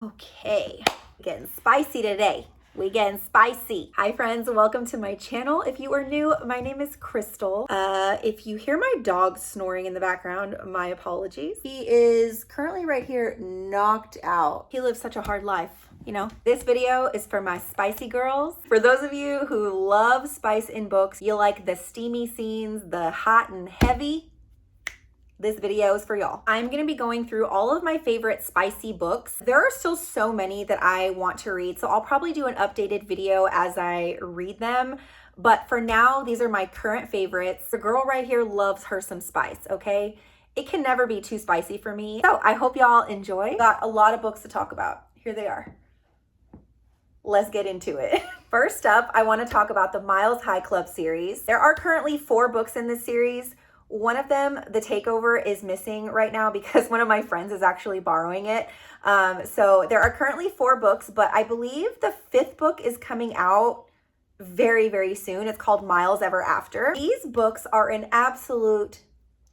Okay, getting spicy today. We getting spicy. Hi friends, welcome to my channel. If you are new, my name is Crystal. If you hear my dog snoring in the background, my apologies. He is currently right here knocked out. He lives such a hard life, you know. This video is for my spicy girls. For those of you who love spice in books, you like the steamy scenes, the hot and heavy, this video is for y'all. I'm gonna be going through all of my favorite spicy books. There are still so many that I want to read, so I'll probably do an updated video as I read them. But for now, these are my current favorites. The girl right here loves her some spice, okay? It can never be too spicy for me. So I hope y'all enjoy. Got a lot of books to talk about. Here they are. Let's get into it. First up, I wanna talk about the Miles High Club series. There are currently 4 books in this series. One of them, The Takeover, is missing right now because one of my friends is actually borrowing it. So there are currently 4 books, but I believe the 5th book is coming out very, very soon. It's called Miles Ever After. These books are an absolute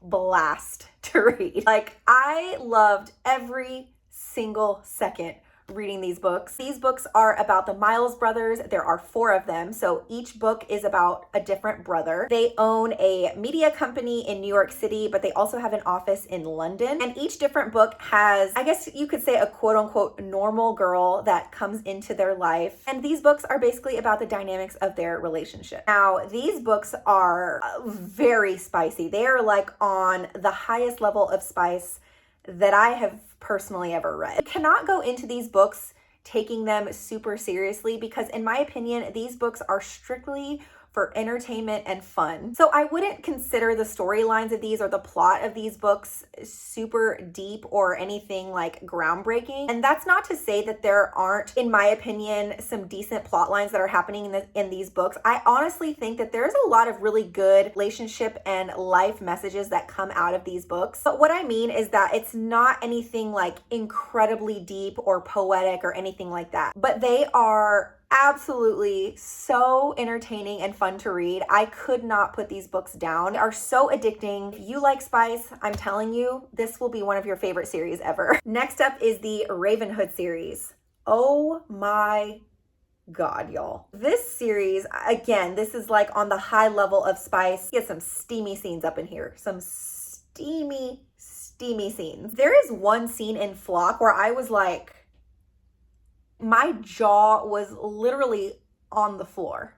blast to read. Like, I loved every single second reading these books. These books are about the Miles brothers. There are 4 of them. So each book is about a different brother. They own a media company in New York City, but they also have an office in London. And each different book has, I guess you could say, a quote unquote normal girl that comes into their life. And these books are basically about the dynamics of their relationship. Now, these books are very spicy. They are like on the highest level of spice that I have personally ever read. I cannot go into these books taking them super seriously because in my opinion, these books are strictly for entertainment and fun. So I wouldn't consider the storylines of these or the plot of these books super deep or anything like groundbreaking. And that's not to say that there aren't, in my opinion, some decent plot lines that are happening in these books. I honestly think that there's a lot of really good relationship and life messages that come out of these books. But what I mean is that it's not anything like incredibly deep or poetic or anything like that. But they are absolutely so entertaining and fun to read. I could not put these books down. They are so addicting. If you like spice, I'm telling you, this will be one of your favorite series ever. Next up is the Ravenhood series. Oh my God, y'all. This series, again, this is like on the high level of spice. Get some steamy scenes up in here. Some steamy scenes. There is one scene in Flock where I was like, my jaw was literally on the floor.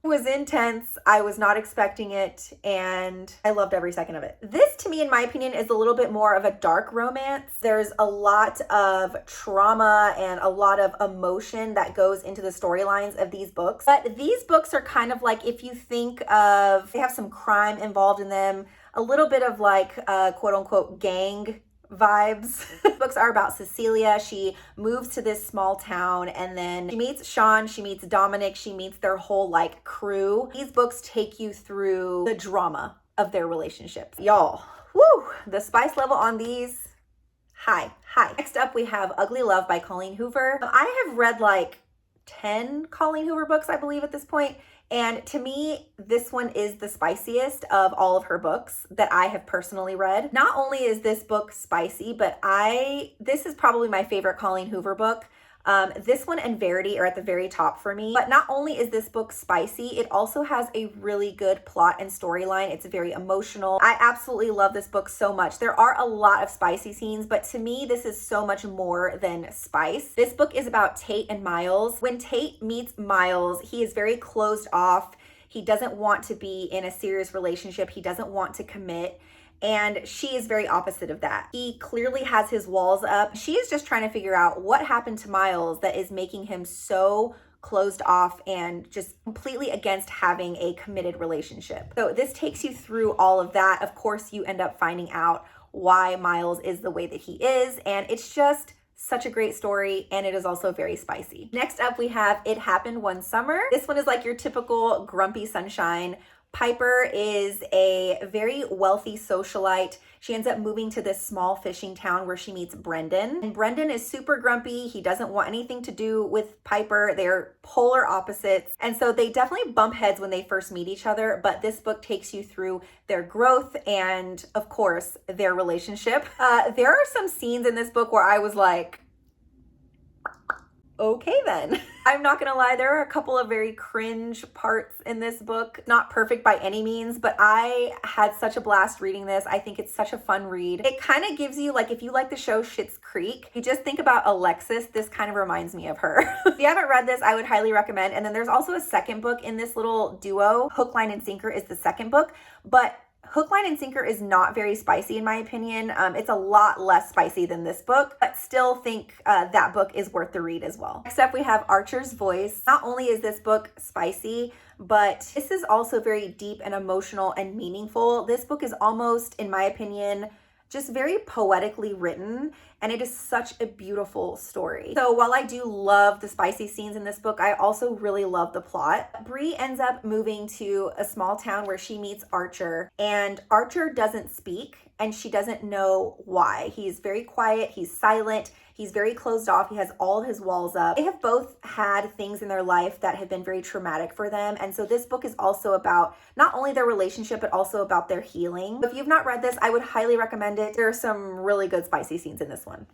It was intense. I was not expecting it, and I loved every second of it. This, to me, in my opinion, is a little bit more of a dark romance. There's a lot of trauma and a lot of emotion that goes into the storylines of these books. But these books are kind of like, if you think of, they have some crime involved in them, a little bit of like quote unquote gang vibes. Books are about Cecilia. She moves to this small town and then she meets Sean, she meets Dominic, she meets their whole like crew. These books take you through the drama of their relationships. Y'all, woo, the spice level on these, high. Next up, we have Ugly Love by Colleen Hoover. I have read like 10 Colleen Hoover books, I believe, at this point. And to me, this one is the spiciest of all of her books that I have personally read. Not only is this book spicy, but this is probably my favorite Colleen Hoover book. This one and Verity are at the very top for me. But not only is this book spicy, it also has a really good plot and storyline. It's very emotional. I absolutely love this book so much. There are a lot of spicy scenes, but to me, this is so much more than spice. This book is about Tate and Miles. When Tate meets Miles, he is very closed off. He doesn't want to be in a serious relationship. He doesn't want to commit. And she is very opposite of that. He clearly has his walls up. She is just trying to figure out what happened to Miles that is making him so closed off and just completely against having a committed relationship. So this takes you through all of that. Of course, you end up finding out why Miles is the way that he is. And it's just such a great story, and it is also very spicy. Next up, we have It Happened One Summer. This one is like your typical grumpy sunshine. Piper is a very wealthy socialite. She ends up moving to this small fishing town where she meets Brendan. And Brendan is super grumpy. He doesn't want anything to do with Piper. They're polar opposites. And so they definitely bump heads when they first meet each other. But this book takes you through their growth and, of course, their relationship. There are some scenes in this book where I was like, okay then. I'm not gonna lie, there are a couple of very cringe parts in this book. Not perfect by any means, but I had such a blast reading this. I think it's such a fun read. It kind of gives you, like, if you like the show Schitt's Creek, you just think about Alexis, this kind of reminds me of her. If you haven't read this, I would highly recommend. And then there's also a second book in this little duo. Hook, Line, and Sinker is the second book, but Hook, Line, and Sinker is not very spicy in my opinion. It's a lot less spicy than this book, but still think that book is worth the read as well. Next up, we have Archer's Voice. Not only is this book spicy, but this is also very deep and emotional and meaningful. This book is almost, in my opinion, just very poetically written, and it is such a beautiful story. So while I do love the spicy scenes in this book, I also really love the plot. Bree ends up moving to a small town where she meets Archer, and Archer doesn't speak, and she doesn't know why. He's very quiet, he's silent, he's very closed off, he has all of his walls up. They have both had things in their life that have been very traumatic for them, and so this book is also about not only their relationship, but also about their healing. If you've not read this, I would highly recommend it. There are some really good spicy scenes in this one.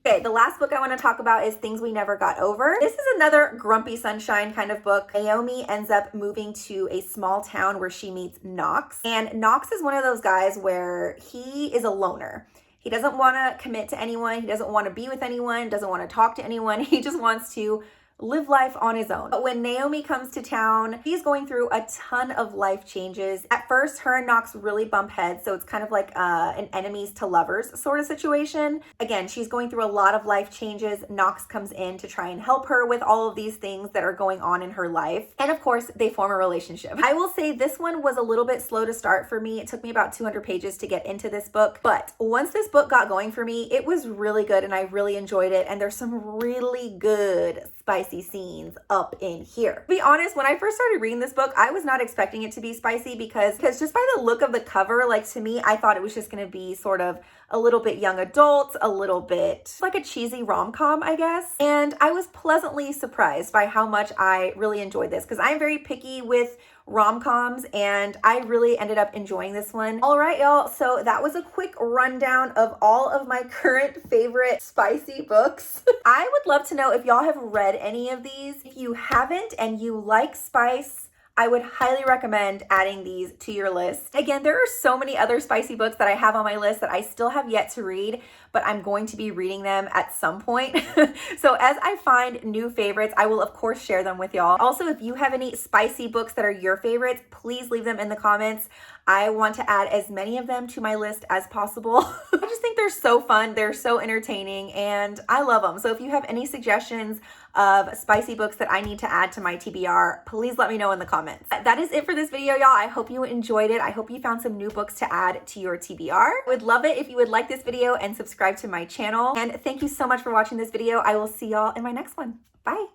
Okay, the last book I want to talk about is Things We Never Got Over. This is another grumpy sunshine kind of book. Naomi ends up moving to a small town where she meets Knox. And Knox is one of those guys where he is a loner. He doesn't want to commit to anyone. He doesn't want to be with anyone, doesn't want to talk to anyone. He just wants to live life on his own. But when Naomi comes to town, she's going through a ton of life changes. At first, her and Knox really bump heads, so it's kind of like an enemies to lovers sort of situation. Again, she's going through a lot of life changes. Knox comes in to try and help her with all of these things that are going on in her life. And of course, they form a relationship. I will say this one was a little bit slow to start for me. It took me about 200 pages to get into this book. But once this book got going for me, it was really good and I really enjoyed it. And there's some really good spicy scenes up in here. To be honest, when I first started reading this book, I was not expecting it to be spicy because just by the look of the cover, like to me, I thought it was just going to be sort of a little bit young adult, a little bit like a cheesy rom-com, I guess. And I was pleasantly surprised by how much I really enjoyed this because I'm very picky with rom-coms and I really ended up enjoying this one. All right, y'all. So that was a quick rundown of all of my current favorite spicy books. I would love to know if y'all have read any of these. If you haven't and you like spice, I would highly recommend adding these to your list. Again, there are so many other spicy books that I have on my list that I still have yet to read, but I'm going to be reading them at some point. So as I find new favorites, I will of course share them with y'all. Also, if you have any spicy books that are your favorites, please leave them in the comments. I want to add as many of them to my list as possible. I just think they're so fun, they're so entertaining, and I love them. So if you have any suggestions of spicy books that I need to add to my TBR, please let me know in the comments. That is it for this video, y'all. I hope you enjoyed it. I hope you found some new books to add to your TBR. I would love it if you would like this video and subscribe to my channel. And thank you so much for watching this video. I will see y'all in my next one. Bye.